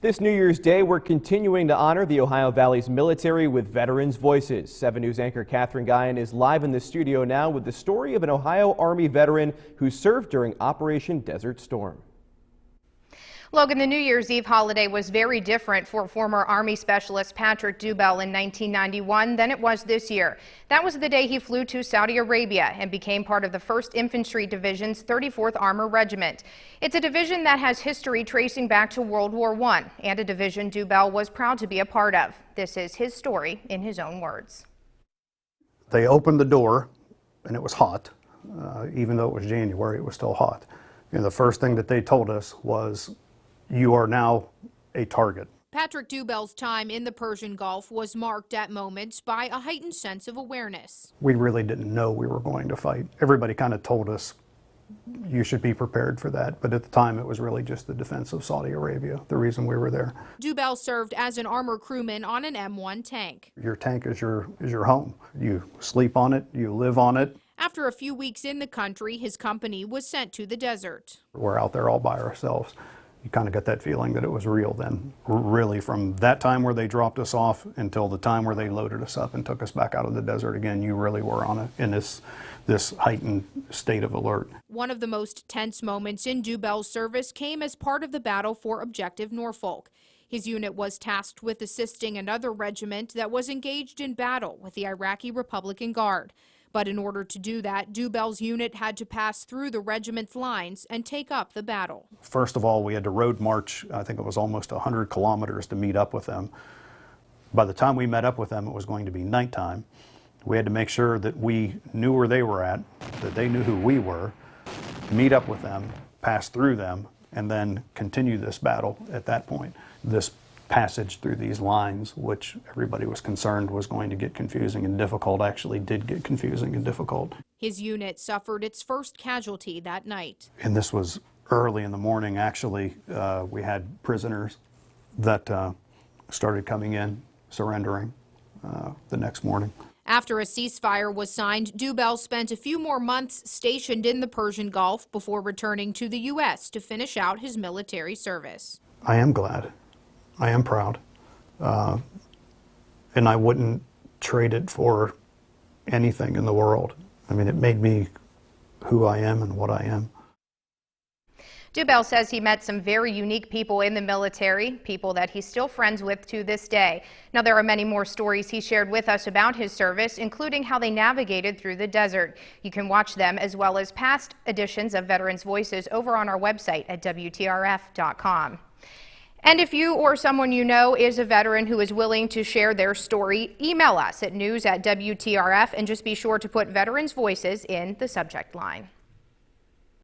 This New Year's Day, we're continuing to honor the Ohio Valley's military with Veterans Voices. 7 News anchor Catherine Guyon is live in the studio now with the story of an Ohio Army veteran who served during Operation Desert Storm. Logan, the New Year's Eve holiday was very different for former Army Specialist Patrick Dubiel in 1991 than it was this year. That was the day he flew to Saudi Arabia and became part of the 1st Infantry Division's 34th Armor Regiment. It's a division that has history tracing back to World War I and a division Dubiel was proud to be a part of. This is his story in his own words. They opened the door and it was hot. Even though it was January, it was still hot. And the first thing that they told us was, "You are now a target." Patrick Dubiel's time in the Persian Gulf was marked at moments by a heightened sense of awareness. We really didn't know we were going to fight. Everybody kind of told us, you should be prepared for that. But at the time, it was really just the defense of Saudi Arabia, the reason we were there. Dubiel served as an armor crewman on an M1 tank. Your tank is your home. You sleep on it, you live on it. After a few weeks in the country, his company was sent to the desert. We're out there all by ourselves. You kind of get that feeling that it was real then. Really, from that time where they dropped us off until the time where they loaded us up and took us back out of the desert again, you really were in this heightened state of alert. One of the most tense moments in Dubiel's service came as part of the battle for Objective Norfolk. His unit was tasked with assisting another regiment that was engaged in battle with the Iraqi Republican Guard. But in order to do that, Dubiel's unit had to pass through the regiment's lines and take up the battle. First of all, we had to road march, I think it was almost 100 kilometers to meet up with them. By the time we met up with them, it was going to be nighttime. We had to make sure that we knew where they were at, that they knew who we were, meet up with them, pass through them, and then continue this battle at that point. This passage through these lines, which everybody was concerned was going to get confusing and difficult, actually did get confusing and difficult. His unit suffered its first casualty that night. And this was early in the morning, actually. We had prisoners that started coming in, surrendering the next morning. After a ceasefire was signed, Dubiel spent a few more months stationed in the Persian Gulf before returning to the U.S. to finish out his military service. I am glad. I am proud, and I wouldn't trade it for anything in the world. I mean, it made me who I am and what I am. Dubiel says he met some very unique people in the military, people that he's still friends with to this day. Now, there are many more stories he shared with us about his service, including how they navigated through the desert. You can watch them as well as past editions of Veterans Voices over on our website at WTRF.com. And if you or someone you know is a veteran who is willing to share their story, email us at news@WTRF and just be sure to put Veterans Voices in the subject line.